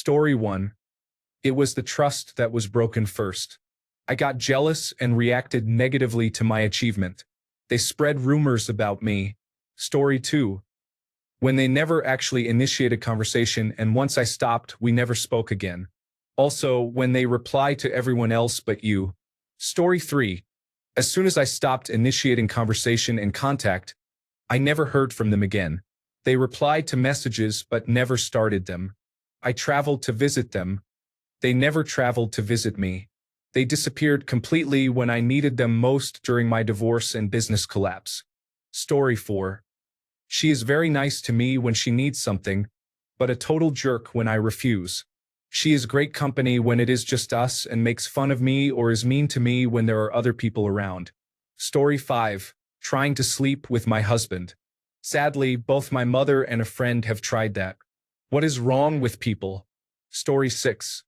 Story 1. It was the trust that was broken first. I got jealous and reacted negatively to my achievement. They spread rumors about me. Story 2. When they never actually initiated conversation, and once I stopped, we never spoke again. Also, when they reply to everyone else but you. Story 3. As soon as I stopped initiating conversation and contact, I never heard from them again. They replied to messages but never started them. I traveled to visit them. They never traveled to visit me. They disappeared completely when I needed them most during my divorce and business collapse. Story 4. She is very nice to me when she needs something, but a total jerk when I refuse. She is great company when it is just us and makes fun of me or is mean to me when there are other people around. Story 5. Trying to sleep with my husband. Sadly, both my mother and a friend have tried that. What is wrong with people? Story 6.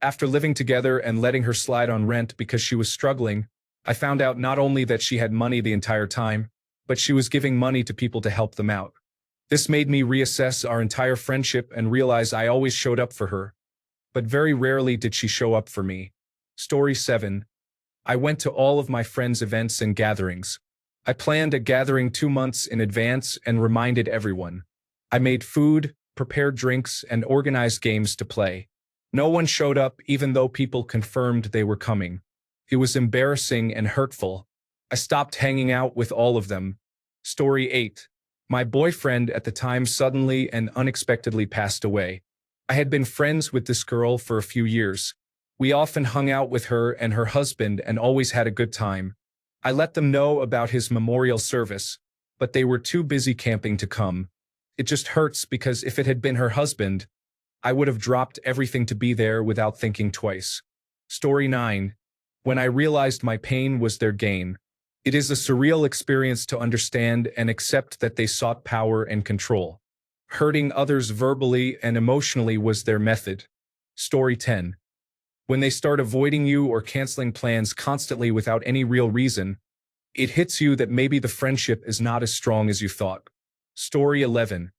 After living together and letting her slide on rent because she was struggling, I found out not only that she had money the entire time, but she was giving money to people to help them out. This made me reassess our entire friendship and realize I always showed up for her, but very rarely did she show up for me. Story 7. I went to all of my friends' events and gatherings. I planned a gathering 2 months in advance and reminded everyone. I made food, prepared drinks, and organized games to play. No one showed up even though people confirmed they were coming. It was embarrassing and hurtful. I stopped hanging out with all of them. Story 8. My boyfriend at the time suddenly and unexpectedly passed away. I had been friends with this girl for a few years. We often hung out with her and her husband and always had a good time. I let them know about his memorial service, but they were too busy camping to come. It just hurts because if it had been her husband, I would have dropped everything to be there without thinking twice. Story 9. When I realized my pain was their gain. It is a surreal experience to understand and accept that they sought power and control. Hurting others verbally and emotionally was their method. Story 10. When they start avoiding you or canceling plans constantly without any real reason, it hits you that maybe the friendship is not as strong as you thought. Story 11.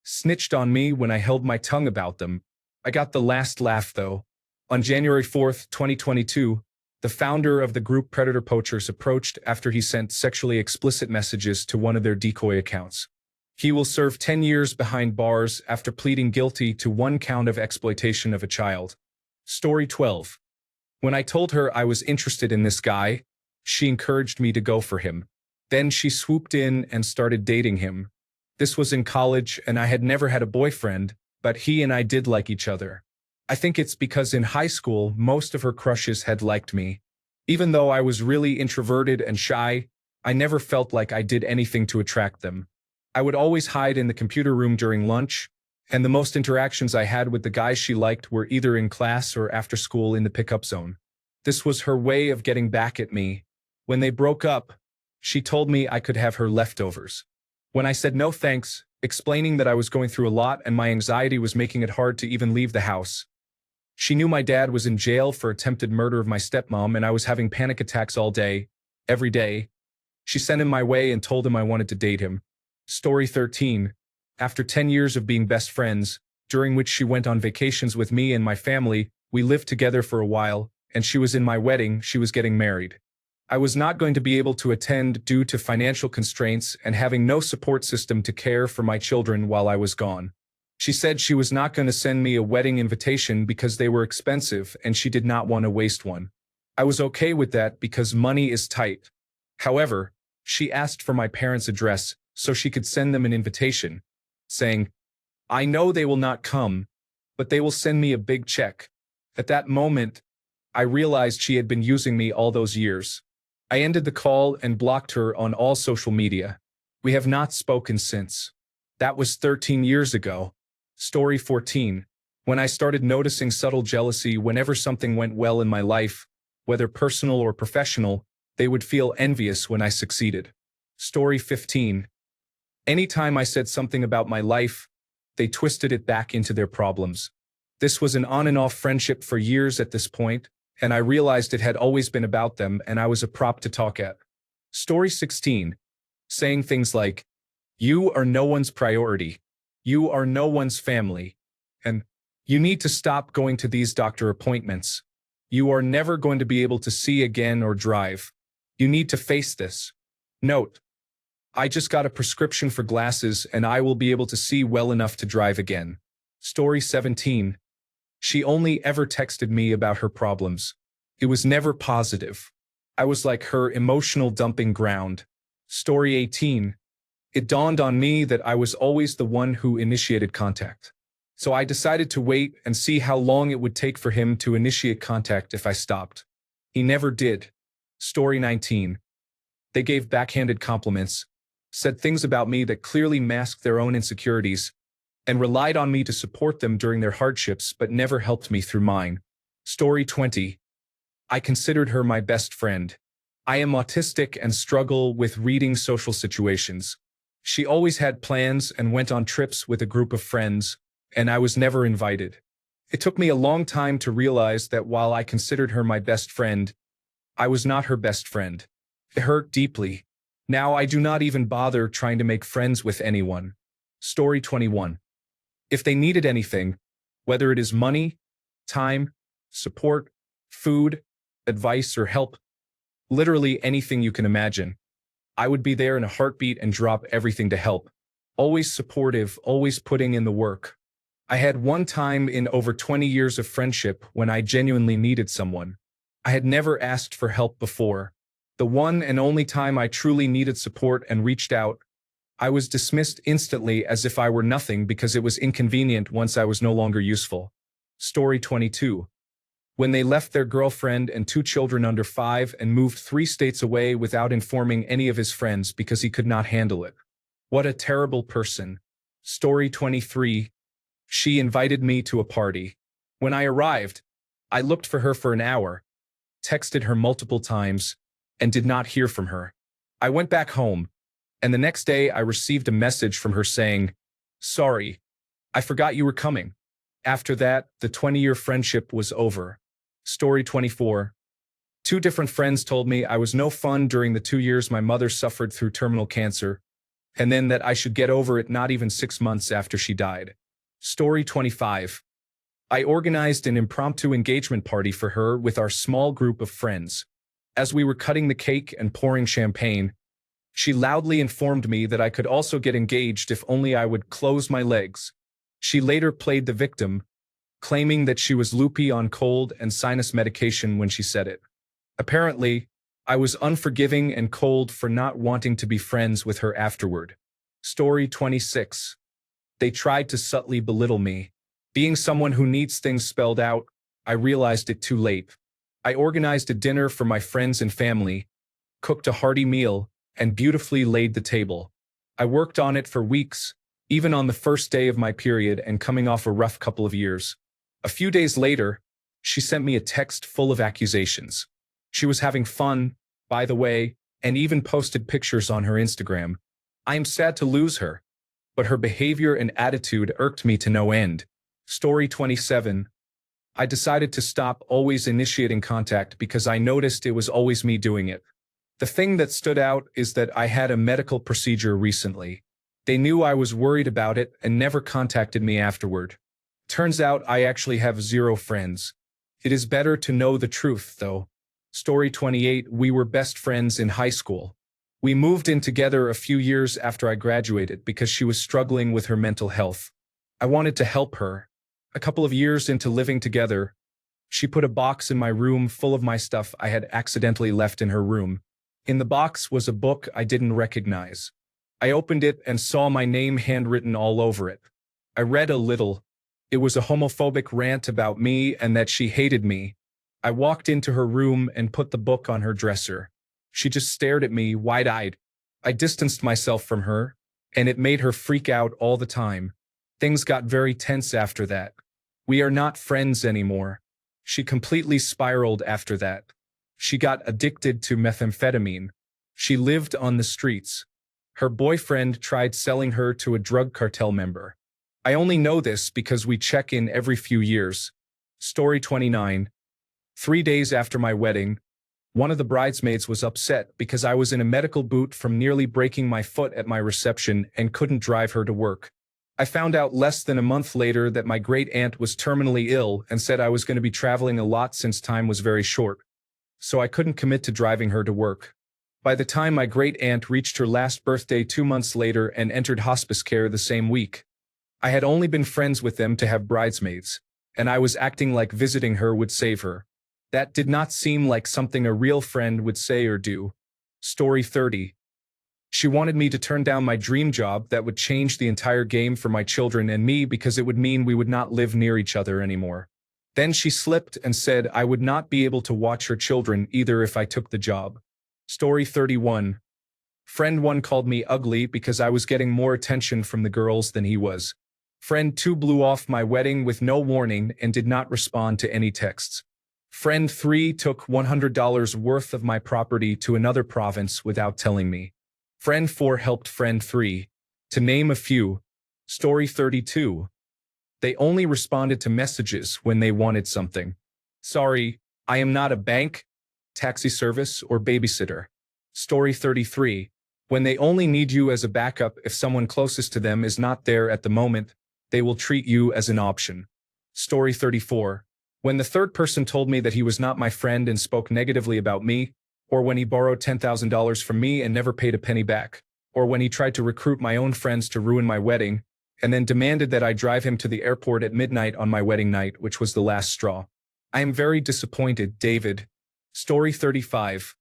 Snitched on me when I held my tongue about them. I got the last laugh though. On January 4th, 2022, the founder of the group Predator Poachers approached after he sent sexually explicit messages to one of their decoy accounts. He will serve 10 years behind bars after pleading guilty to 1 count of exploitation of a child. Story 12. When I told her I was interested in this guy, she encouraged me to go for him. Then she swooped in and started dating him. This was in college and I had never had a boyfriend, but he and I did like each other. I think it's because in high school, most of her crushes had liked me. Even though I was really introverted and shy, I never felt like I did anything to attract them. I would always hide in the computer room during lunch, and the most interactions I had with the guys she liked were either in class or after school in the pickup zone. This was her way of getting back at me. When they broke up, she told me I could have her leftovers. When I said no thanks, explaining that I was going through a lot and my anxiety was making it hard to even leave the house. She knew my dad was in jail for attempted murder of my stepmom and I was having panic attacks all day, every day. She sent him my way and told him I wanted to date him. Story 13. After 10 years of being best friends, during which she went on vacations with me and my family, we lived together for a while, and she was in my wedding, she was getting married. I was not going to be able to attend due to financial constraints and having no support system to care for my children while I was gone. She said she was not going to send me a wedding invitation because they were expensive and she did not want to waste one. I was okay with that because money is tight. However, she asked for my parents' address so she could send them an invitation, saying, "I know they will not come, but they will send me a big check." At that moment, I realized she had been using me all those years. I ended the call and blocked her on all social media. We have not spoken since. That was 13 years ago. Story 14. When I started noticing subtle jealousy whenever something went well in my life, whether personal or professional, they would feel envious when I succeeded. Story 15. Anytime I said something about my life, they twisted it back into their problems. This was an on and off friendship for years at this point, and I realized it had always been about them and I was a prop to talk at. Story 16. Saying things like, "You are no one's priority. You are no one's family." And, You need to stop going to these doctor appointments. You are never going to be able to see again or drive. You need to face this. Note: I just got a prescription for glasses and I will be able to see well enough to drive again. Story 17. She only ever texted me about her problems. It was never positive. I was like her emotional dumping ground. Story 18. It dawned on me that I was always the one who initiated contact. So I decided to wait and see how long it would take for him to initiate contact if I stopped. He never did. Story 19. They gave backhanded compliments, said things about me that clearly masked their own insecurities, and relied on me to support them during their hardships but never helped me through mine. Story 20. I considered her my best friend. I am autistic and struggle with reading social situations. She always had plans and went on trips with a group of friends, and I was never invited. It took me a long time to realize that while I considered her my best friend, I was not her best friend. It hurt deeply. Now I do not even bother trying to make friends with anyone. Story 21. If they needed anything, whether it is money, time, support, food, advice, or help, literally anything you can imagine, I would be there in a heartbeat and drop everything to help. Always supportive, always putting in the work. I had one time in over 20 years of friendship when I genuinely needed someone. I had never asked for help before. The one and only time I truly needed support and reached out, I was dismissed instantly as if I were nothing because it was inconvenient once I was no longer useful. Story 22. When they left their girlfriend and 2 children under 5 and moved 3 states away without informing any of his friends because he could not handle it. What a terrible person. Story 23. She invited me to a party. When I arrived, I looked for her for an hour, texted her multiple times, and did not hear from her. I went back home, and the next day I received a message from her saying, "Sorry, I forgot you were coming." After that, the 20-year friendship was over. Story 24. 2 different friends told me I was no fun during the 2 years my mother suffered through terminal cancer, and then that I should get over it not even 6 months after she died. Story 25. I organized an impromptu engagement party for her with our small group of friends. As we were cutting the cake and pouring champagne, she loudly informed me that I could also get engaged if only I would close my legs. She later played the victim, claiming that she was loopy on cold and sinus medication when she said it. Apparently, I was unforgiving and cold for not wanting to be friends with her afterward. Story 26. They tried to subtly belittle me. Being someone who needs things spelled out, I realized it too late. I organized a dinner for my friends and family, cooked a hearty meal, and beautifully laid the table. I worked on it for weeks, even on the first day of my period and coming off a rough couple of years. A few days later, she sent me a text full of accusations. She was having fun, by the way, and even posted pictures on her Instagram. I am sad to lose her, but her behavior and attitude irked me to no end. Story 27. I decided to stop always initiating contact because I noticed it was always me doing it. The thing that stood out is that I had a medical procedure recently. They knew I was worried about it and never contacted me afterward. Turns out I actually have 0 friends. It is better to know the truth, though. Story 28. We were best friends in high school. We moved in together a few years after I graduated because she was struggling with her mental health. I wanted to help her. A couple of years into living together, she put a box in my room full of my stuff I had accidentally left in her room. In the box was a book I didn't recognize. I opened it and saw my name handwritten all over it. I read a little. It was a homophobic rant about me and that she hated me. I walked into her room and put the book on her dresser. She just stared at me, wide-eyed. I distanced myself from her, and it made her freak out all the time. Things got very tense after that. We are not friends anymore. She completely spiraled after that. She got addicted to methamphetamine. She lived on the streets. Her boyfriend tried selling her to a drug cartel member. I only know this because we check in every few years. Story 29. 3 days after my wedding, one of the bridesmaids was upset because I was in a medical boot from nearly breaking my foot at my reception and couldn't drive her to work. I found out less than a month later that my great aunt was terminally ill and said I was going to be traveling a lot since time was very short, so I couldn't commit to driving her to work. By the time my great aunt reached her last birthday 2 months later and entered hospice care the same week, I had only been friends with them to have bridesmaids, and I was acting like visiting her would save her. That did not seem like something a real friend would say or do. Story 30. She wanted me to turn down my dream job that would change the entire game for my children and me because it would mean we would not live near each other anymore. Then she slipped and said I would not be able to watch her children either if I took the job. Story 31. Friend 1 called me ugly because I was getting more attention from the girls than he was. Friend 2 blew off my wedding with no warning and did not respond to any texts. Friend 3 took $100 worth of my property to another province without telling me. Friend 4 helped Friend 3. To name a few. Story 32. They only responded to messages when they wanted something. Sorry, I am not a bank, taxi service, or babysitter. Story 33. When they only need you as a backup if someone closest to them is not there at the moment, they will treat you as an option. Story 34. When the third person told me that he was not my friend and spoke negatively about me, or when he borrowed $10,000 from me and never paid a penny back, or when he tried to recruit my own friends to ruin my wedding, and then demanded that I drive him to the airport at midnight on my wedding night, which was the last straw. I am very disappointed, David. Story 35.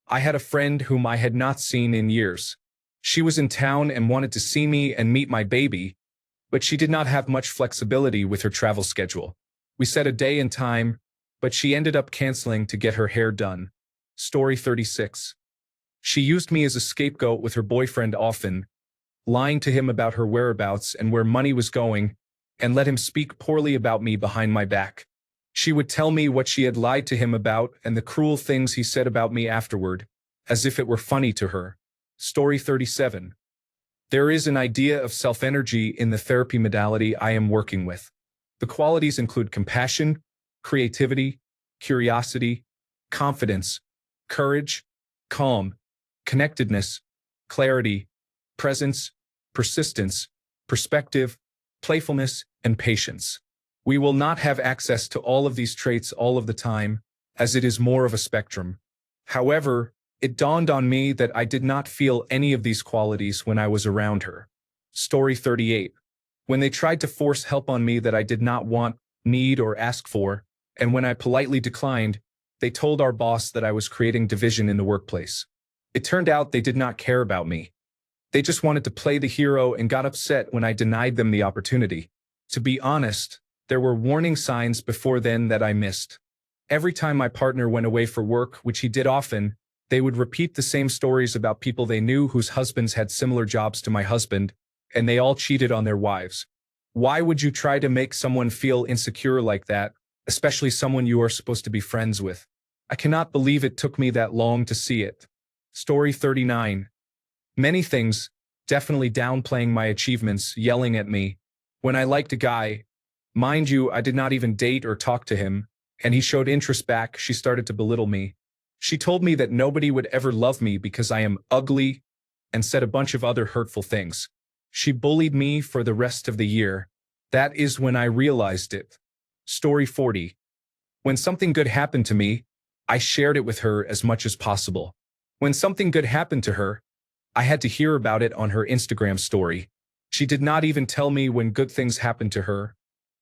I had a friend whom I had not seen in years. She was in town and wanted to see me and meet my baby, but she did not have much flexibility with her travel schedule. We set a day and time, but she ended up canceling to get her hair done. Story 36. She used me as a scapegoat with her boyfriend often, lying to him about her whereabouts and where money was going, and let him speak poorly about me behind my back. She would tell me what she had lied to him about and the cruel things he said about me afterward, as if it were funny to her. Story 37. There is an idea of self-energy in the therapy modality I am working with. The qualities include compassion, creativity, curiosity, confidence, courage, calm, connectedness, clarity, presence, persistence, perspective, playfulness, and patience. We will not have access to all of these traits all of the time, as it is more of a spectrum. However, it dawned on me that I did not feel any of these qualities when I was around her. Story 38. When they tried to force help on me that I did not want, need, or ask for, and when I politely declined, they told our boss that I was creating division in the workplace. It turned out they did not care about me. They just wanted to play the hero and got upset when I denied them the opportunity. To be honest, there were warning signs before then that I missed. Every time my partner went away for work, which he did often, they would repeat the same stories about people they knew whose husbands had similar jobs to my husband, and they all cheated on their wives. Why would you try to make someone feel insecure like that, especially someone you are supposed to be friends with? I cannot believe it took me that long to see it. Story 39. Many things, definitely downplaying my achievements, yelling at me. When I liked a guy, mind you, I did not even date or talk to him, and he showed interest back, she started to belittle me. She told me that nobody would ever love me because I am ugly, and said a bunch of other hurtful things. She bullied me for the rest of the year. That is when I realized it. Story 40. When something good happened to me, I shared it with her as much as possible. When something good happened to her, I had to hear about it on her Instagram story. She did not even tell me when good things happened to her,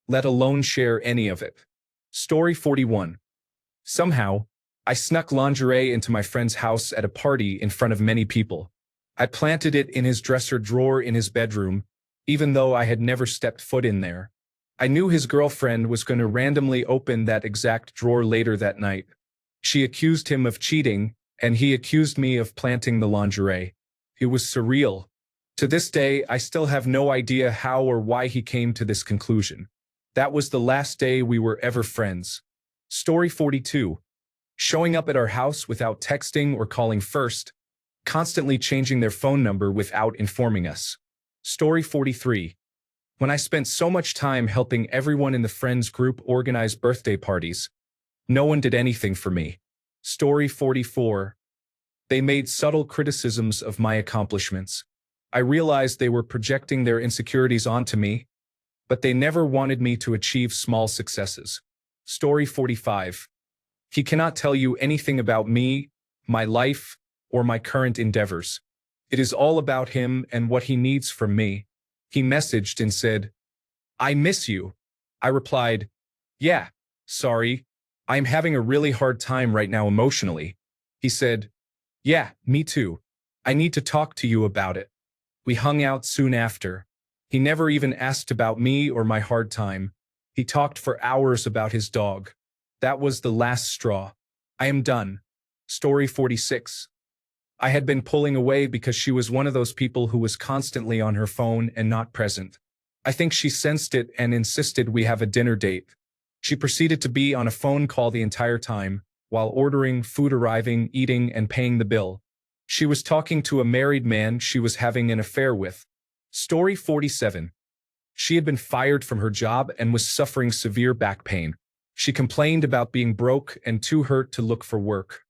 let alone share any of it. Story 41. Somehow, I snuck lingerie into my friend's house at a party in front of many people. I planted it in his dresser drawer in his bedroom, even though I had never stepped foot in there. I knew his girlfriend was going to randomly open that exact drawer later that night. She accused him of cheating, and he accused me of planting the lingerie. It was surreal. To this day, I still have no idea how or why he came to this conclusion. That was the last day we were ever friends. Story 42. Showing up at our house without texting or calling first, constantly changing their phone number without informing us. Story 43. When I spent so much time helping everyone in the friends group organize birthday parties, no one did anything for me. Story 44. They made subtle criticisms of my accomplishments. I realized they were projecting their insecurities onto me, but they never wanted me to achieve small successes. Story 45. He cannot tell you anything about me, my life, or my current endeavors. It is all about him and what he needs from me. He messaged and said, "I miss you." I replied, "Yeah, sorry. I'm having a really hard time right now emotionally." He said, "Yeah, me too. I need to talk to you about it." We hung out soon after. He never even asked about me or my hard time. He talked for hours about his dog. That was the last straw. I am done. Story 46. I had been pulling away because she was one of those people who was constantly on her phone and not present. I think she sensed it and insisted we have a dinner date. She proceeded to be on a phone call the entire time, while ordering, food arriving, eating, and paying the bill. She was talking to a married man she was having an affair with. Story 47. She had been fired from her job and was suffering severe back pain. She complained about being broke and too hurt to look for work.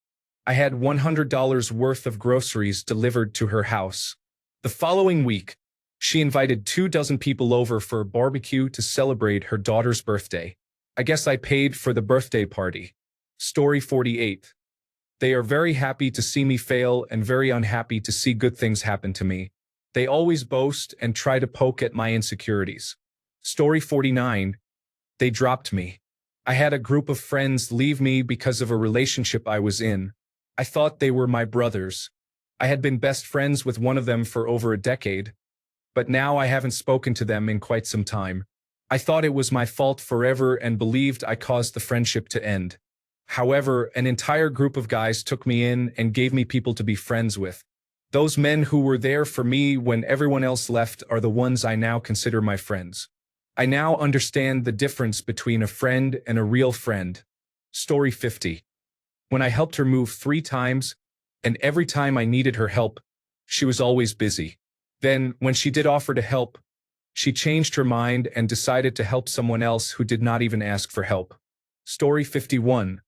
I had $100 worth of groceries delivered to her house. The following week, she invited 24 people over for a barbecue to celebrate her daughter's birthday. I guess I paid for the birthday party. Story 48. They are very happy to see me fail and very unhappy to see good things happen to me. They always boast and try to poke at my insecurities. Story 49. They dropped me. I had a group of friends leave me because of a relationship I was in. I thought they were my brothers. I had been best friends with one of them for over a decade, but now I haven't spoken to them in quite some time. I thought it was my fault forever and believed I caused the friendship to end. However, an entire group of guys took me in and gave me people to be friends with. Those men who were there for me when everyone else left are the ones I now consider my friends. I now understand the difference between a friend and a real friend. Story 50. When I helped her move 3 times, and every time I needed her help, she was always busy. Then, when she did offer to help, she changed her mind and decided to help someone else who did not even ask for help. Story 51.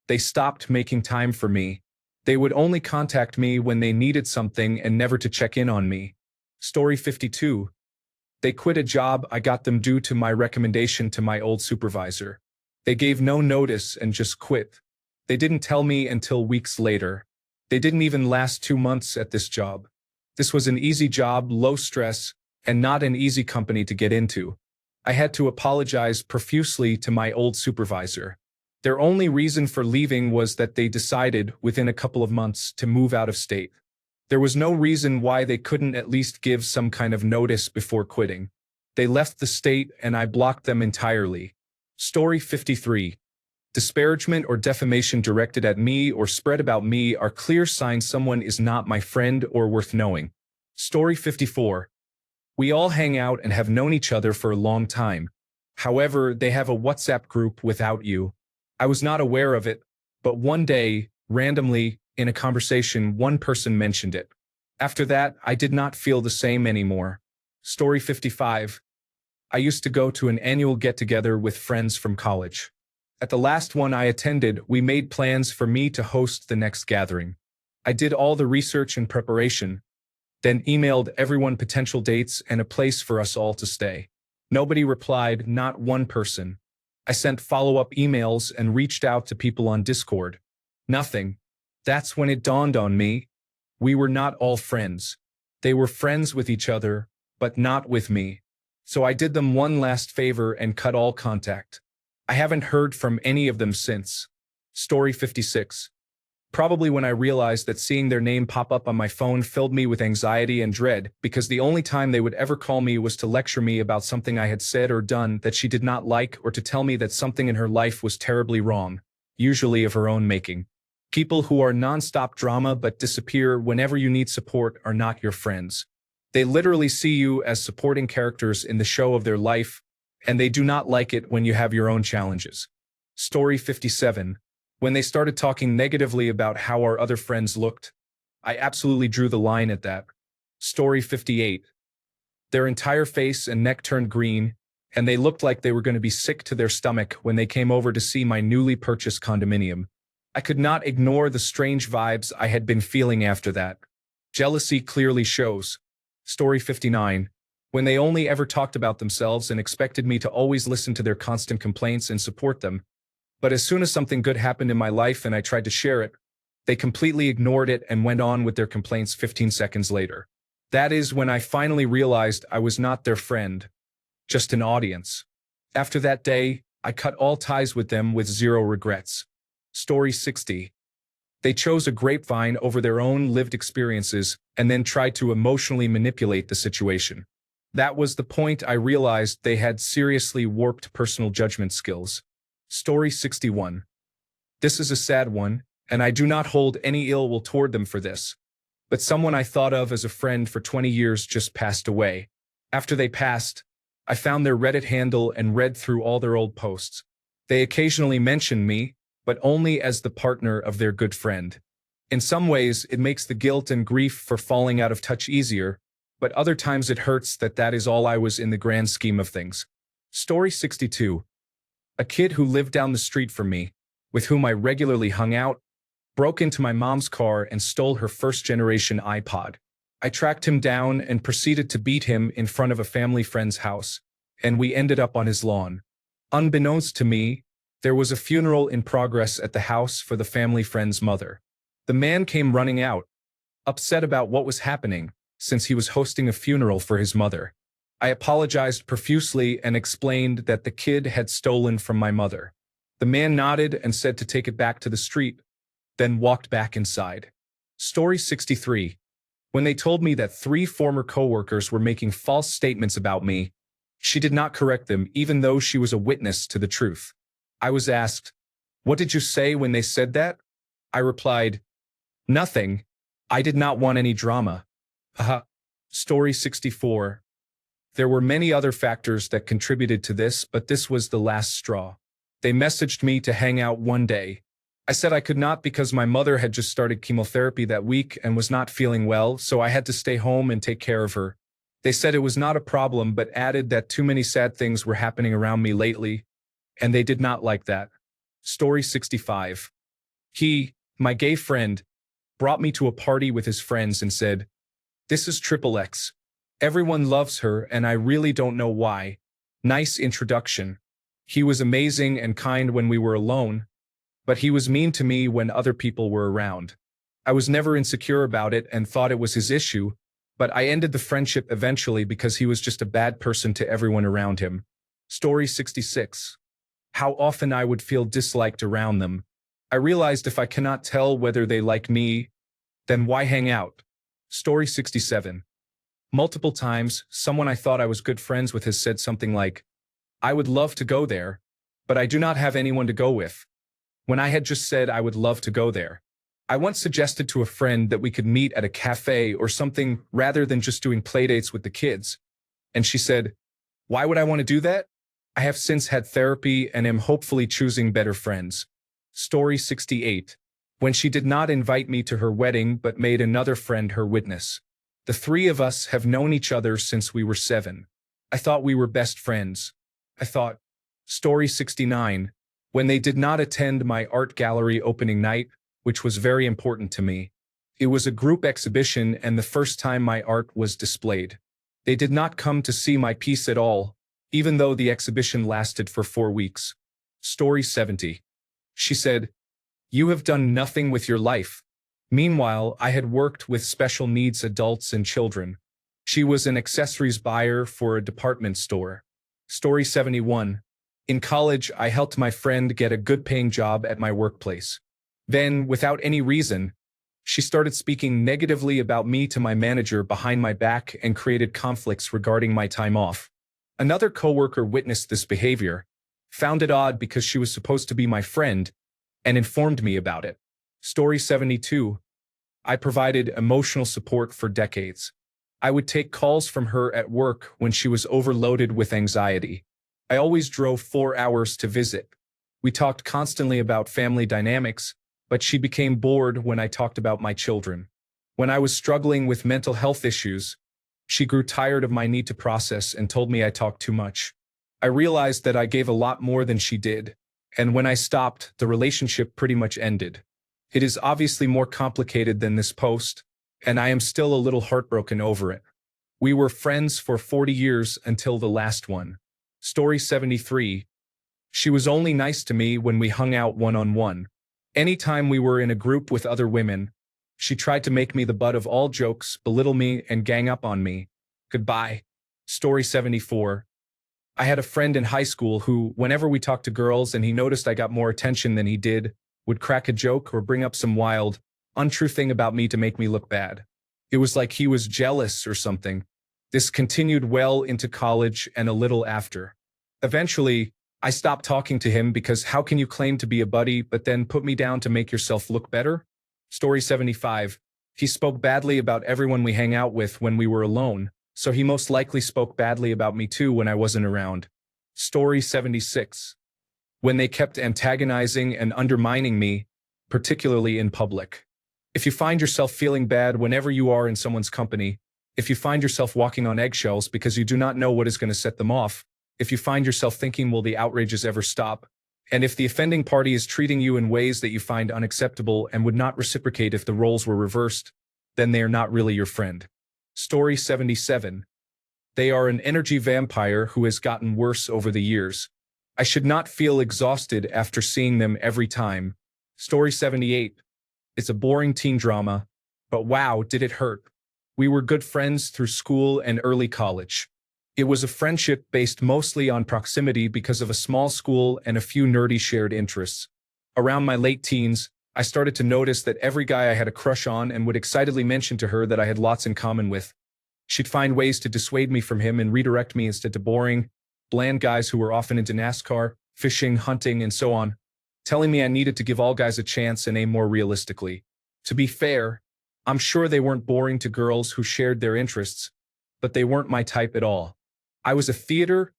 They stopped making time for me. They would only contact me when they needed something and never to check in on me. Story 52. They quit a job I got them due to my recommendation to my old supervisor. They gave no notice and just quit. They didn't tell me until weeks later. They didn't even last 2 months at this job. This was an easy job, low stress, and not an easy company to get into. I had to apologize profusely to my old supervisor. Their only reason for leaving was that they decided, within a couple of months, to move out of state. There was no reason why they couldn't at least give some kind of notice before quitting. They left the state and I blocked them entirely. Story 53. Disparagement or defamation directed at me or spread about me are clear signs someone is not my friend or worth knowing. Story 54. We all hang out and have known each other for a long time. However, they have a WhatsApp group without you. I was not aware of it, but one day, randomly, in a conversation, one person mentioned it. After that, I did not feel the same anymore. Story 55. I used to go to an annual get-together with friends from college. At the last one I attended, we made plans for me to host the next gathering. I did all the research and preparation, then emailed everyone potential dates and a place for us all to stay. Nobody replied, not one person. I sent follow-up emails and reached out to people on Discord. Nothing. That's when it dawned on me. We were not all friends. They were friends with each other, but not with me. So I did them one last favor and cut all contact. I haven't heard from any of them since. Story 56. Probably when I realized that seeing their name pop up on my phone filled me with anxiety and dread, because the only time they would ever call me was to lecture me about something I had said or done that she did not like, or to tell me that something in her life was terribly wrong, usually of her own making. People who are non-stop drama but disappear whenever you need support are not your friends. They literally see you as supporting characters in the show of their life, and they do not like it when you have your own challenges. Story 57. When they started talking negatively about how our other friends looked, I absolutely drew the line at that. Story 58. Their entire face and neck turned green, and they looked like they were going to be sick to their stomach when they came over to see my newly purchased condominium. I could not ignore the strange vibes I had been feeling after that. Jealousy clearly shows. Story 59. When they only ever talked about themselves and expected me to always listen to their constant complaints and support them. But as soon as something good happened in my life and I tried to share it, they completely ignored it and went on with their complaints 15 seconds later. That is when I finally realized I was not their friend, just an audience. After that day, I cut all ties with them with zero regrets. Story 60. They chose a grapevine over their own lived experiences and then tried to emotionally manipulate the situation. That was the point I realized they had seriously warped personal judgment skills. Story 61. This is a sad one, and I do not hold any ill will toward them for this. But someone I thought of as a friend for 20 years just passed away. After they passed, I found their Reddit handle and read through all their old posts. They occasionally mentioned me, but only as the partner of their good friend. In some ways, it makes the guilt and grief for falling out of touch easier, but other times it hurts that that is all I was in the grand scheme of things. Story 62. A kid who lived down the street from me, with whom I regularly hung out, broke into my mom's car and stole her first-generation iPod. I tracked him down and proceeded to beat him in front of a family friend's house, and we ended up on his lawn. Unbeknownst to me, there was a funeral in progress at the house for the family friend's mother. The man came running out, upset about what was happening, since he was hosting a funeral for his mother. I apologized profusely and explained that the kid had stolen from my mother. The man nodded and said to take it back to the street, then walked back inside. Story 63. When they told me that 3 former coworkers were making false statements about me, she did not correct them even though she was a witness to the truth. I was asked, "What did you say when they said that?" I replied, "Nothing. I did not want any drama." Story 64. There were many other factors that contributed to this, but this was the last straw. They messaged me to hang out one day. I said I could not because my mother had just started chemotherapy that week and was not feeling well, so I had to stay home and take care of her. They said it was not a problem, but added that too many sad things were happening around me lately, and they did not like that. Story 65. He, my gay friend, brought me to a party with his friends and said, "This is Triple X. Everyone loves her and I really don't know why. Nice introduction. He was amazing and kind when we were alone, but he was mean to me when other people were around. I was never insecure about it and thought it was his issue, but I ended the friendship eventually because he was just a bad person to everyone around him." Story 66. How often I would feel disliked around them. I realized if I cannot tell whether they like me, then why hang out? Story 67. Multiple times, someone I thought I was good friends with has said something like, "I would love to go there, but I do not have anyone to go with," when I had just said I would love to go there. I once suggested to a friend that we could meet at a cafe or something rather than just doing playdates with the kids, and she said, "Why would I want to do that? I have since had therapy and am hopefully choosing better friends." Story 68. When she did not invite me to her wedding but made another friend her witness. The 3 of us have known each other since we were 7. I thought we were best friends. I thought. Story 69. When they did not attend my art gallery opening night, which was very important to me. It was a group exhibition and the first time my art was displayed. They did not come to see my piece at all, even though the exhibition lasted for 4 weeks. Story 70. She said, "You have done nothing with your life." Meanwhile, I had worked with special needs adults and children. She was an accessories buyer for a department store. Story 71. In college, I helped my friend get a good-paying job at my workplace. Then, without any reason, she started speaking negatively about me to my manager behind my back and created conflicts regarding my time off. Another coworker witnessed this behavior, found it odd because she was supposed to be my friend, and informed me about it. Story 72. I provided emotional support for decades. I would take calls from her at work when she was overloaded with anxiety. I always drove 4 hours to visit. We talked constantly about family dynamics, but she became bored when I talked about my children. When I was struggling with mental health issues, she grew tired of my need to process and told me I talked too much. I realized that I gave a lot more than she did, and when I stopped, the relationship pretty much ended. It is obviously more complicated than this post, and I am still a little heartbroken over it. We were friends for 40 years until the last one. Story 73. She was only nice to me when we hung out one-on-one. Anytime we were in a group with other women, she tried to make me the butt of all jokes, belittle me, and gang up on me. Goodbye. Story 74. I had a friend in high school who, whenever we talked to girls and he noticed I got more attention than he did, would crack a joke or bring up some wild, untrue thing about me to make me look bad. It was like he was jealous or something. This continued well into college and a little after. Eventually, I stopped talking to him because how can you claim to be a buddy but then put me down to make yourself look better? Story 75. He spoke badly about everyone we hang out with when we were alone, so he most likely spoke badly about me too when I wasn't around. Story 76. When they kept antagonizing and undermining me, particularly in public. If you find yourself feeling bad whenever you are in someone's company, if you find yourself walking on eggshells because you do not know what is going to set them off, if you find yourself thinking, will the outrages ever stop? And if the offending party is treating you in ways that you find unacceptable and would not reciprocate if the roles were reversed, then they are not really your friend. Story 77. They are an energy vampire who has gotten worse over the years. I should not feel exhausted after seeing them every time. Story 78. It's a boring teen drama, but wow, did it hurt. We were good friends through school and early college. It was a friendship based mostly on proximity because of a small school and a few nerdy shared interests. Around my late teens, I started to notice that every guy I had a crush on and would excitedly mention to her that I had lots in common with. She'd find ways to dissuade me from him and redirect me instead to boring, bland guys who were often into NASCAR, fishing, hunting, and so on, telling me I needed to give all guys a chance and aim more realistically. To be fair, I'm sure they weren't boring to girls who shared their interests, but they weren't my type at all. I was a theater,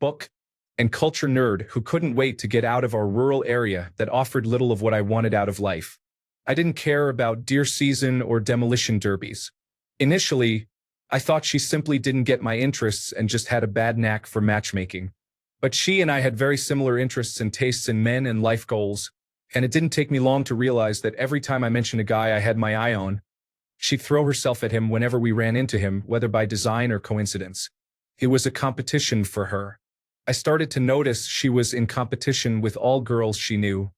book, and culture nerd who couldn't wait to get out of our rural area that offered little of what I wanted out of life. I didn't care about deer season or demolition derbies. Initially, I thought she simply didn't get my interests and just had a bad knack for matchmaking. But she and I had very similar interests and tastes in men and life goals, and it didn't take me long to realize that every time I mentioned a guy I had my eye on, she'd throw herself at him whenever we ran into him, whether by design or coincidence. It was a competition for her. I started to notice she was in competition with all girls she knew.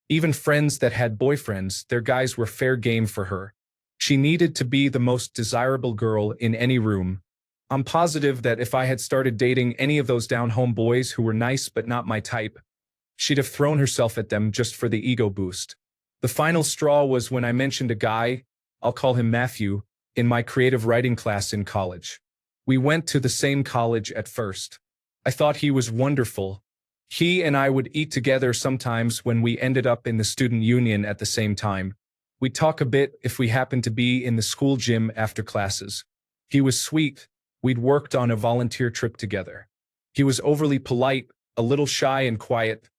Even friends that had boyfriends, their guys were fair game for her. She needed to be the most desirable girl in any room. I'm positive that if I had started dating any of those down-home boys who were nice but not my type, she'd have thrown herself at them just for the ego boost. The final straw was when I mentioned a guy, I'll call him Matthew, in my creative writing class in college. We went to the same college at first. I thought he was wonderful. He and I would eat together sometimes when we ended up in the student union at the same time. We'd talk a bit if we happened to be in the school gym after classes. He was sweet. We'd worked on a volunteer trip together. He was overly polite, a little shy and quiet.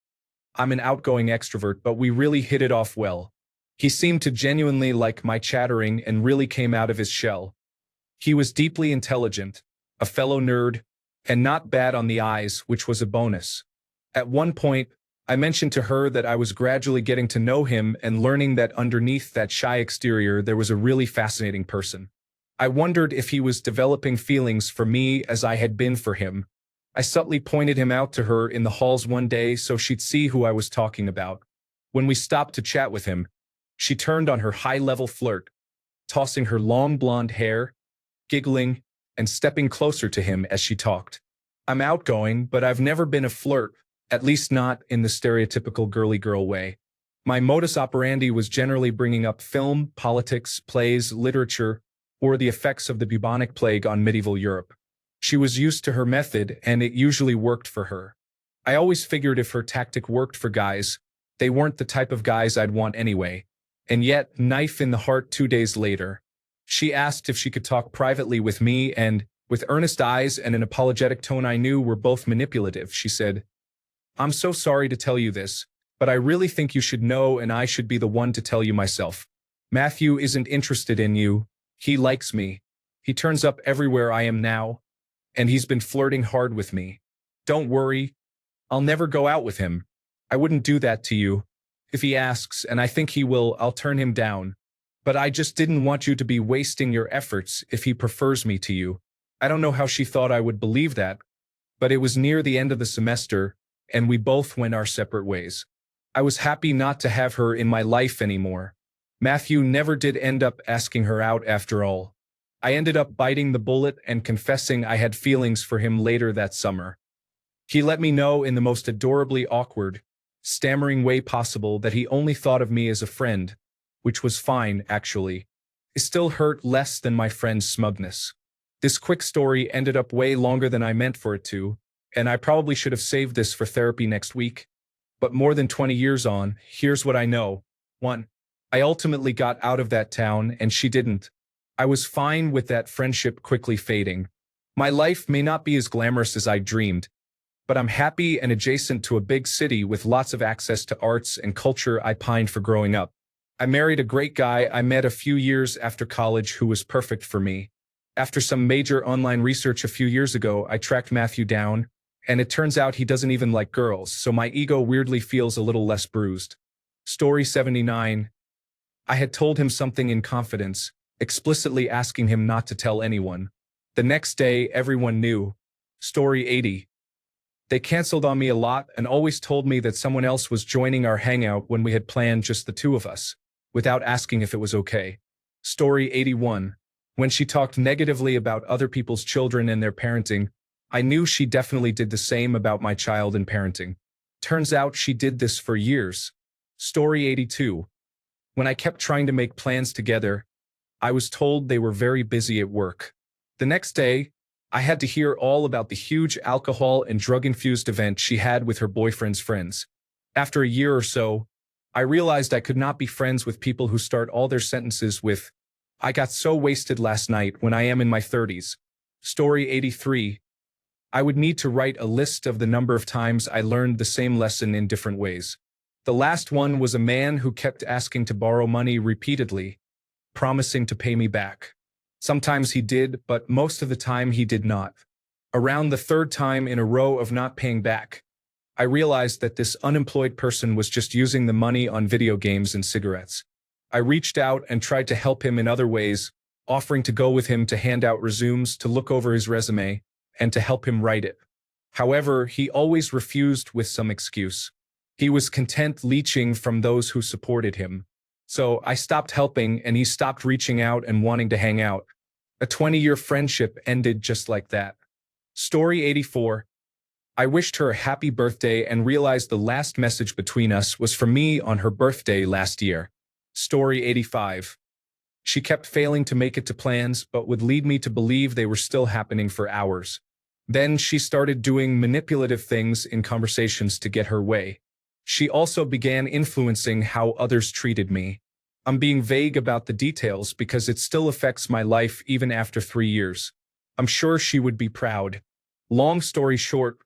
I'm an outgoing extrovert, but we really hit it off well. He seemed to genuinely like my chattering and really came out of his shell. He was deeply intelligent, a fellow nerd, and not bad on the eyes, which was a bonus. At one point, I mentioned to her that I was gradually getting to know him and learning that underneath that shy exterior there was a really fascinating person. I wondered if he was developing feelings for me as I had been for him. I subtly pointed him out to her in the halls one day so she'd see who I was talking about. When we stopped to chat with him, she turned on her high-level flirt, tossing her long blonde hair, giggling, and stepping closer to him as she talked. I'm outgoing, but I've never been a flirt, at least not in the stereotypical girly girl way. My modus operandi was generally bringing up film, politics, plays, literature, or the effects of the bubonic plague on medieval Europe. She was used to her method, and it usually worked for her. I always figured if her tactic worked for guys, they weren't the type of guys I'd want anyway. And yet, knife in the heart 2 days later, she asked if she could talk privately with me and, with earnest eyes and an apologetic tone I knew were both manipulative, she said, "I'm so sorry to tell you this, but I really think you should know and I should be the one to tell you myself. Matthew isn't interested in you. He likes me. He turns up everywhere I am now, and he's been flirting hard with me. Don't worry. I'll never go out with him. I wouldn't do that to you. If he asks, and I think he will, I'll turn him down. But I just didn't want you to be wasting your efforts if he prefers me to you. I don't know how she thought I would believe that, but it was near the end of the semester, and we both went our separate ways. I was happy not to have her in my life anymore. Matthew never did end up asking her out after all. I ended up biting the bullet and confessing I had feelings for him later that summer. He let me know in the most adorably awkward, stammering way possible that he only thought of me as a friend, which was fine, actually. It still hurt less than my friend's smugness. This quick story ended up way longer than I meant for it to, and I probably should have saved this for therapy next week. But more than 20 years on, here's what I know. 1. I ultimately got out of that town, and she didn't. I was fine with that friendship quickly fading. My life may not be as glamorous as I dreamed, but I'm happy and adjacent to a big city with lots of access to arts and culture I pined for growing up. I married a great guy I met a few years after college who was perfect for me. After some major online research a few years ago, I tracked Matthew down, and it turns out he doesn't even like girls, so my ego weirdly feels a little less bruised. Story 79. I had told him something in confidence, explicitly asking him not to tell anyone. The next day, everyone knew. Story 80. They canceled on me a lot and always told me that someone else was joining our hangout when we had planned just the two of us, without asking if it was okay. Story 81. When she talked negatively about other people's children and their parenting, I knew she definitely did the same about my child and parenting. Turns out she did this for years. Story 82. When I kept trying to make plans together, I was told they were very busy at work. The next day, I had to hear all about the huge alcohol and drug-infused event she had with her boyfriend's friends. After a year or so, I realized I could not be friends with people who start all their sentences with, "I got so wasted last night," when I am in my 30s. Story 83. I would need to write a list of the number of times I learned the same lesson in different ways. The last one was a man who kept asking to borrow money repeatedly, promising to pay me back. Sometimes he did, but most of the time he did not. Around the third time in a row of not paying back, I realized that this unemployed person was just using the money on video games and cigarettes. I reached out and tried to help him in other ways, offering to go with him to hand out resumes, to look over his resume, and to help him write it. However, he always refused with some excuse. He was content leeching from those who supported him. So I stopped helping and he stopped reaching out and wanting to hang out. A 20-year friendship ended just like that. Story 84. I wished her a happy birthday and realized the last message between us was from me on her birthday last year. Story 85. She kept failing to make it to plans, but would lead me to believe they were still happening for hours. Then she started doing manipulative things in conversations to get her way. She also began influencing how others treated me. I'm being vague about the details because it still affects my life even after 3 years. I'm sure she would be proud. Long story short,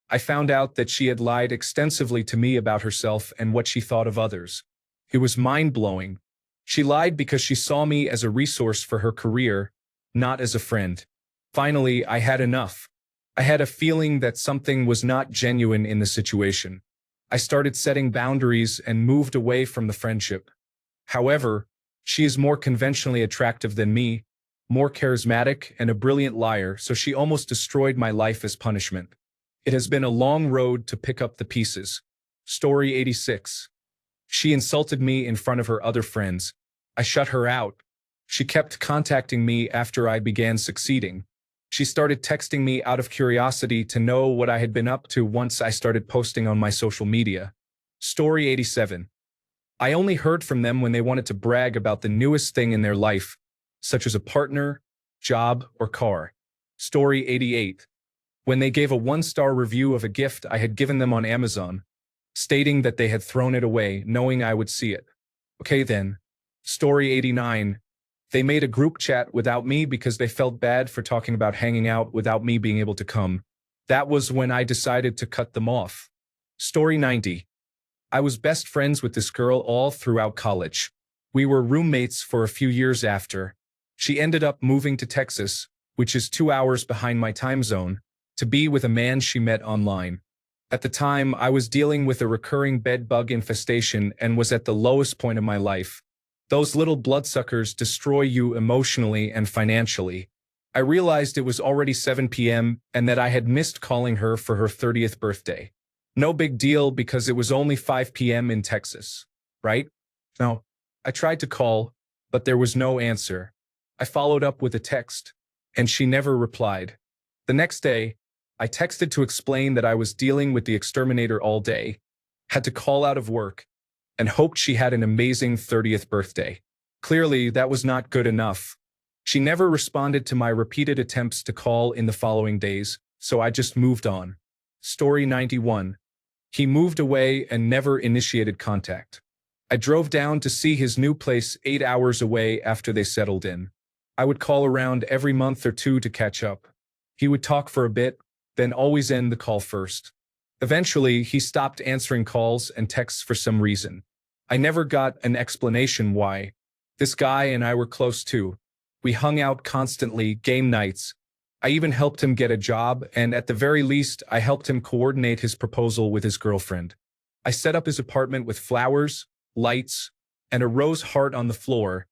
I found out that she had lied extensively to me about herself and what she thought of others. It was mind-blowing. She lied because she saw me as a resource for her career, not as a friend. Finally, I had enough. I had a feeling that something was not genuine in the situation. I started setting boundaries and moved away from the friendship. However, she is more conventionally attractive than me, more charismatic and a brilliant liar, so she almost destroyed my life as punishment. It has been a long road to pick up the pieces. Story 86. She insulted me in front of her other friends. I shut her out. She kept contacting me after I began succeeding. She started texting me out of curiosity to know what I had been up to once I started posting on my social media. Story 87. I only heard from them when they wanted to brag about the newest thing in their life, such as a partner, job, or car. Story 88. When they gave a 1-star review of a gift I had given them on Amazon, stating that they had thrown it away, knowing I would see it. Okay then. Story 89. They made a group chat without me because they felt bad for talking about hanging out without me being able to come. That was when I decided to cut them off. Story 90. I was best friends with this girl all throughout college. We were roommates for a few years after. She ended up moving to Texas, which is 2 hours behind my time zone, to be with a man she met online. At the time, I was dealing with a recurring bed bug infestation and was at the lowest point of my life. Those little bloodsuckers destroy you emotionally and financially. I realized it was already 7 p.m. and that I had missed calling her for her 30th birthday. No big deal because it was only 5 p.m. in Texas, right? No. I tried to call, but there was no answer. I followed up with a text, and she never replied. The next day, I texted to explain that I was dealing with the exterminator all day, had to call out of work, and hoped she had an amazing 30th birthday. Clearly, that was not good enough. She never responded to my repeated attempts to call in the following days, so I just moved on. Story 91. He moved away and never initiated contact. I drove down to see his new place 8 hours away after they settled in. I would call around every month or two to catch up. He would talk for a bit, then always end the call first. Eventually, he stopped answering calls and texts for some reason. I never got an explanation why. This guy and I were close too. We hung out constantly, game nights. I even helped him get a job, and at the very least, I helped him coordinate his proposal with his girlfriend. I set up his apartment with flowers, lights, and a rose heart on the floor,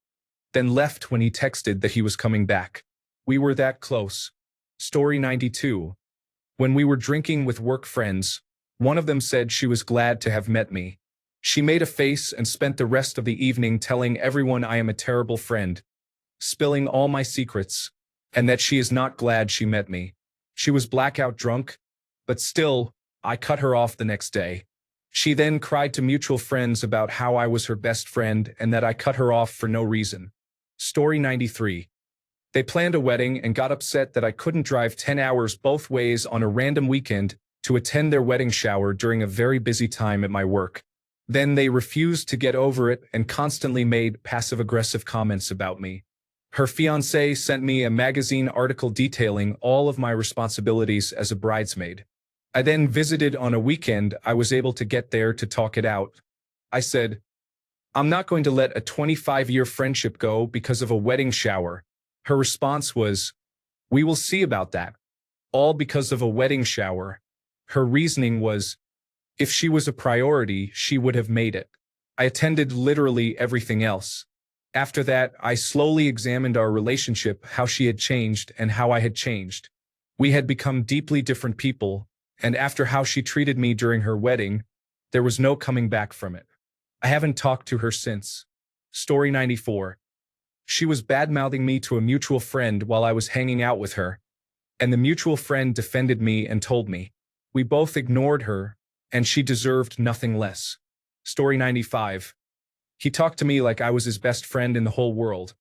then left when he texted that he was coming back. We were that close. Story 92. When we were drinking with work friends, one of them said she was glad to have met me. She made a face and spent the rest of the evening telling everyone I am a terrible friend, spilling all my secrets, and that she is not glad she met me. She was blackout drunk, but still, I cut her off the next day. She then cried to mutual friends about how I was her best friend and that I cut her off for no reason. Story 93. They planned a wedding and got upset that I couldn't drive 10 hours both ways on a random weekend to attend their wedding shower during a very busy time at my work. Then they refused to get over it and constantly made passive-aggressive comments about me. Her fiancé sent me a magazine article detailing all of my responsibilities as a bridesmaid. I then visited on a weekend. I was able to get there to talk it out. I said, "I'm not going to let a 25-year friendship go because of a wedding shower." Her response was, "We will see about that." All because of a wedding shower. Her reasoning was, if she was a priority, she would have made it. I attended literally everything else. After that, I slowly examined our relationship, how she had changed and how I had changed. We had become deeply different people, and after how she treated me during her wedding, there was no coming back from it. I haven't talked to her since. Story 94. She was bad-mouthing me to a mutual friend while I was hanging out with her, and the mutual friend defended me and told me. We both ignored her, and she deserved nothing less. Story 95. He talked to me like I was his best friend in the whole world,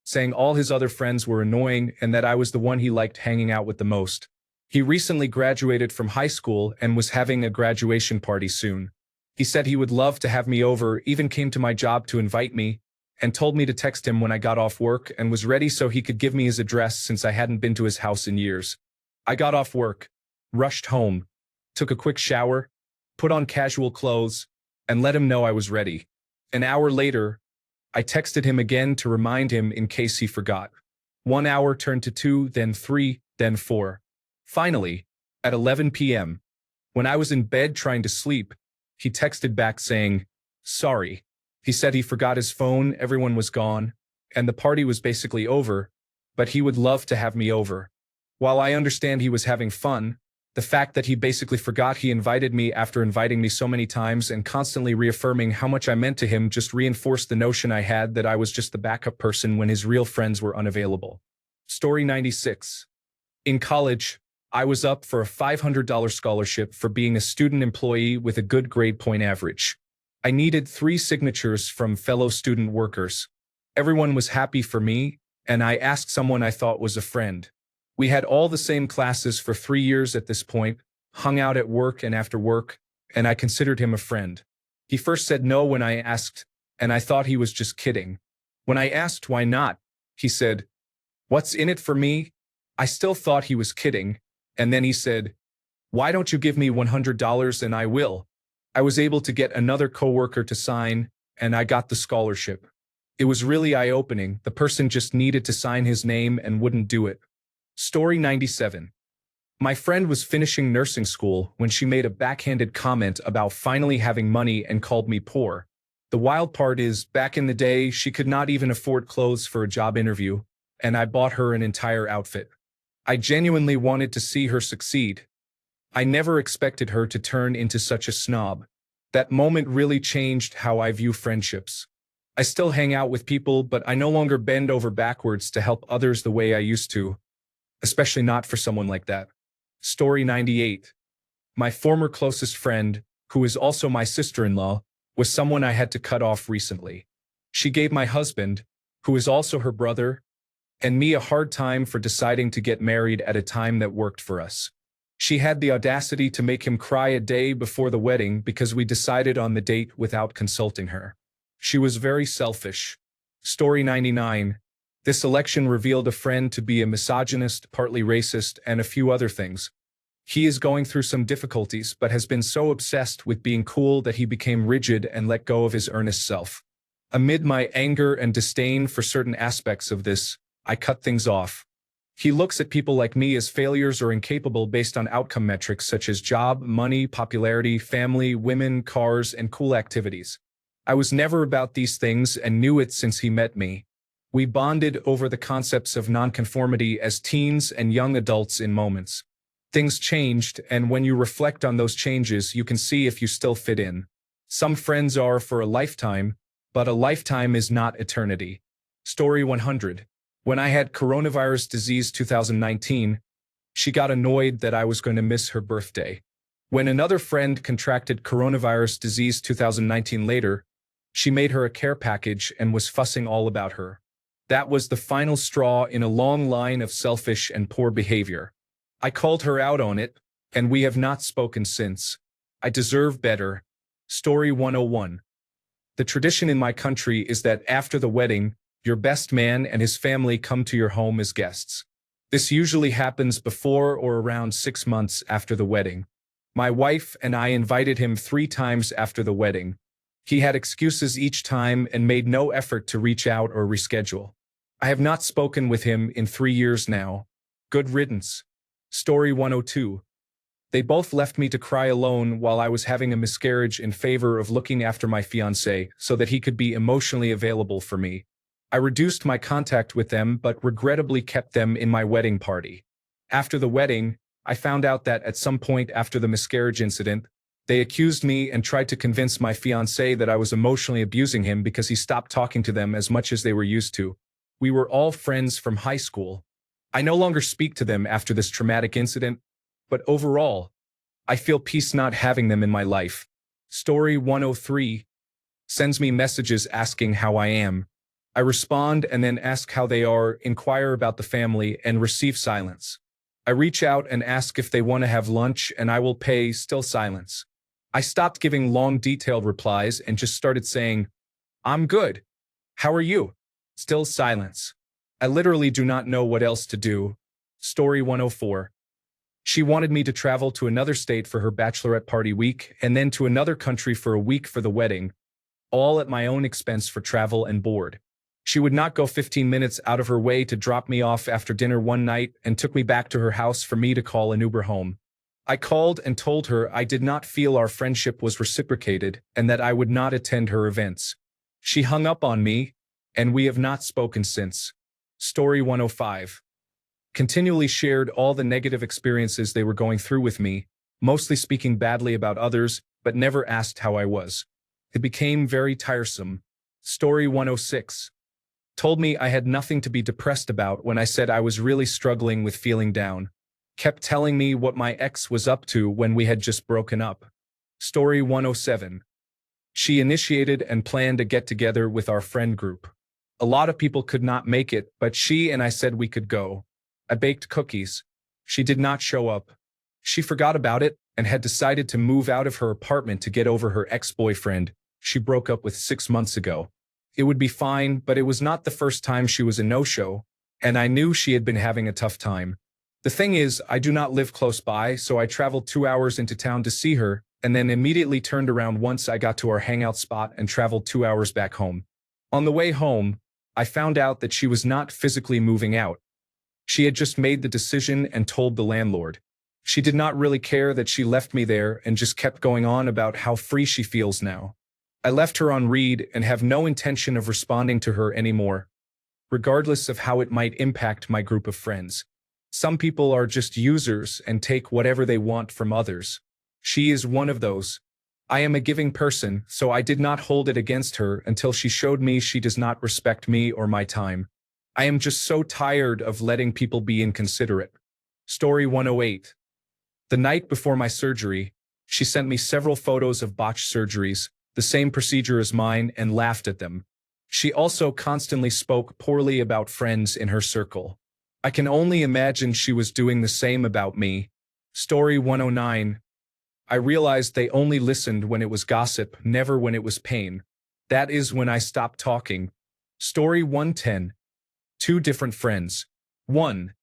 saying all his other friends were annoying and that I was the one he liked hanging out with the most. He recently graduated from high school and was having a graduation party soon. He said he would love to have me over, even came to my job to invite me, and told me to text him when I got off work and was ready so he could give me his address since I hadn't been to his house in years. I got off work, rushed home, took a quick shower, put on casual clothes, and let him know I was ready. An hour later, I texted him again to remind him in case he forgot. 1 hour turned to 2, then 3, then 4. Finally, at 11 p.m., when I was in bed trying to sleep, he texted back saying, "Sorry." He said he forgot his phone, everyone was gone, and the party was basically over, but he would love to have me over. While I understand he was having fun, the fact that he basically forgot he invited me after inviting me so many times and constantly reaffirming how much I meant to him just reinforced the notion I had that I was just the backup person when his real friends were unavailable. Story 96. In college, I was up for a $500 scholarship for being a student employee with a good grade point average. I needed 3 signatures from fellow student workers. Everyone was happy for me, and I asked someone I thought was a friend. We had all the same classes for 3 years at this point, hung out at work and after work, and I considered him a friend. He first said no when I asked, and I thought he was just kidding. When I asked why not, he said, "What's in it for me?" I still thought he was kidding, and then he said, "Why don't you give me $100 and I will?" I was able to get another coworker to sign, and I got the scholarship. It was really eye-opening. The person just needed to sign his name and wouldn't do it. Story 97. My friend was finishing nursing school when she made a backhanded comment about finally having money and called me poor. The wild part is, back in the day, she could not even afford clothes for a job interview. and I bought her an entire outfit. I genuinely wanted to see her succeed. I never expected her to turn into such a snob. That moment really changed how I view friendships. I still hang out with people, but I no longer bend over backwards to help others the way I used to, especially not for someone like that. Story 98. My former closest friend, who is also my sister-in-law, was someone I had to cut off recently. She gave my husband, who is also her brother, and me a hard time for deciding to get married at a time that worked for us. She had the audacity to make him cry a day before the wedding because we decided on the date without consulting her. She was very selfish. Story 99. This election revealed a friend to be a misogynist, partly racist, and a few other things. He is going through some difficulties, but has been so obsessed with being cool that he became rigid and let go of his earnest self. Amid my anger and disdain for certain aspects of this, I cut things off. He looks at people like me as failures or incapable based on outcome metrics such as job, money, popularity, family, women, cars, and cool activities. I was never about these things and knew it since he met me. We bonded over the concepts of nonconformity as teens and young adults in moments. Things changed, and when you reflect on those changes, you can see if you still fit in. Some friends are for a lifetime, but a lifetime is not eternity. Story 100. When I had coronavirus disease 2019, she got annoyed that I was going to miss her birthday. When another friend contracted coronavirus disease 2019 later, she made her a care package and was fussing all about her. That was the final straw in a long line of selfish and poor behavior. I called her out on it, and we have not spoken since. I deserve better. Story 101. The tradition in my country is that after the wedding, your best man and his family come to your home as guests. This usually happens before or around 6 months after the wedding. My wife and I invited him 3 times after the wedding. He had excuses each time and made no effort to reach out or reschedule. I have not spoken with him in 3 years now. Good riddance. Story 102. They both left me to cry alone while I was having a miscarriage in favor of looking after my fiancé so that he could be emotionally available for me. I reduced my contact with them but regrettably kept them in my wedding party. After the wedding, I found out that at some point after the miscarriage incident, they accused me and tried to convince my fiancé that I was emotionally abusing him because he stopped talking to them as much as they were used to. We were all friends from high school. I no longer speak to them after this traumatic incident, but overall, I feel peace not having them in my life. Story 103. Sends me messages asking how I am. I respond and then ask how they are, inquire about the family, and receive silence. I reach out and ask if they want to have lunch and I will pay, still silence. I stopped giving long detailed replies and just started saying, "I'm good. How are you?" Still silence. I literally do not know what else to do. Story 104. She wanted me to travel to another state for her bachelorette party week and then to another country for a week for the wedding, all at my own expense for travel and board. She would not go 15 minutes out of her way to drop me off after dinner one night and took me back to her house for me to call an Uber home. I called and told her I did not feel our friendship was reciprocated and that I would not attend her events. She hung up on me, and we have not spoken since. Story 105. Continually shared all the negative experiences they were going through with me, mostly speaking badly about others, but never asked how I was. It became very tiresome. Story 106. Told me I had nothing to be depressed about when I said I was really struggling with feeling down. Kept telling me what my ex was up to when we had just broken up. Story 107. She initiated and planned a get-together with our friend group. A lot of people could not make it, but she and I said we could go. I baked cookies. She did not show up. She forgot about it and had decided to move out of her apartment to get over her ex-boyfriend she broke up with 6 months ago. It would be fine, but it was not the first time she was a no-show, and I knew she had been having a tough time. The thing is, I do not live close by, so I traveled 2 hours into town to see her, and then immediately turned around once I got to our hangout spot and traveled 2 hours back home. On the way home, I found out that she was not physically moving out. She had just made the decision and told the landlord. She did not really care that she left me there and just kept going on about how free she feels now. I left her on read and have no intention of responding to her anymore. regardless of how it might impact my group of friends. Some people are just users and take whatever they want from others. She is one of those. I am a giving person, so I did not hold it against her until she showed me she does not respect me or my time. I am just so tired of letting people be inconsiderate. Story 108. The night before my surgery, she sent me several photos of botched surgeries, the same procedure as mine, and laughed at them. She also constantly spoke poorly about friends in her circle. I can only imagine she was doing the same about me. Story 109. I realized they only listened when it was gossip, never when it was pain. That is when I stopped talking. Story 110. Two different friends. 1.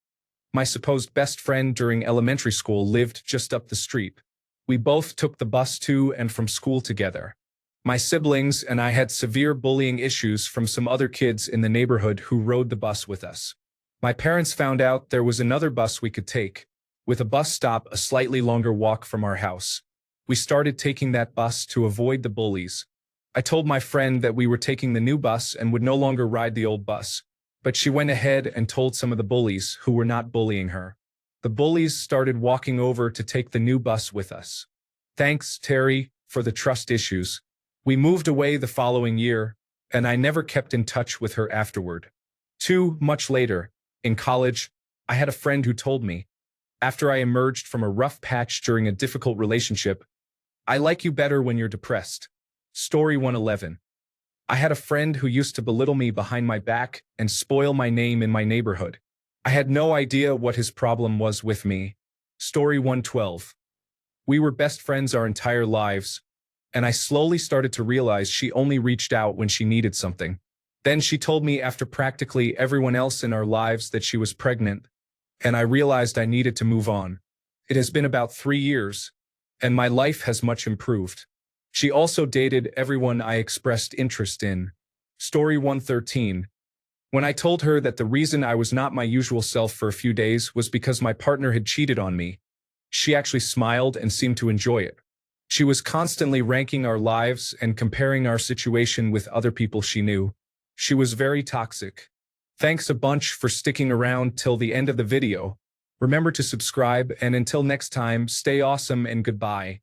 My supposed best friend during elementary school lived just up the street. We both took the bus to and from school together. My siblings and I had severe bullying issues from some other kids in the neighborhood who rode the bus with us. My parents found out there was another bus we could take, with a bus stop a slightly longer walk from our house. We started taking that bus to avoid the bullies. I told my friend that we were taking the new bus and would no longer ride the old bus, but she went ahead and told some of the bullies who were not bullying her. The bullies started walking over to take the new bus with us. Thanks, Terry, for the trust issues. We moved away the following year, and I never kept in touch with her afterward. 2. Much later, in college, I had a friend who told me, after I emerged from a rough patch during a difficult relationship, I like you better when you're depressed. Story 111. I had a friend who used to belittle me behind my back and spoil my name in my neighborhood. I had no idea what his problem was with me. Story 112. We were best friends our entire lives, and I slowly started to realize she only reached out when she needed something. Then she told me after practically everyone else in our lives that she was pregnant, and I realized I needed to move on. It has been about 3 years, and my life has much improved. She also dated everyone I expressed interest in. Story 113. When I told her that the reason I was not my usual self for a few days was because my partner had cheated on me, she actually smiled and seemed to enjoy it. She was constantly ranking our lives and comparing our situation with other people she knew. She was very toxic. Thanks a bunch for sticking around till the end of the video. Remember to subscribe, and until next time, stay awesome and goodbye.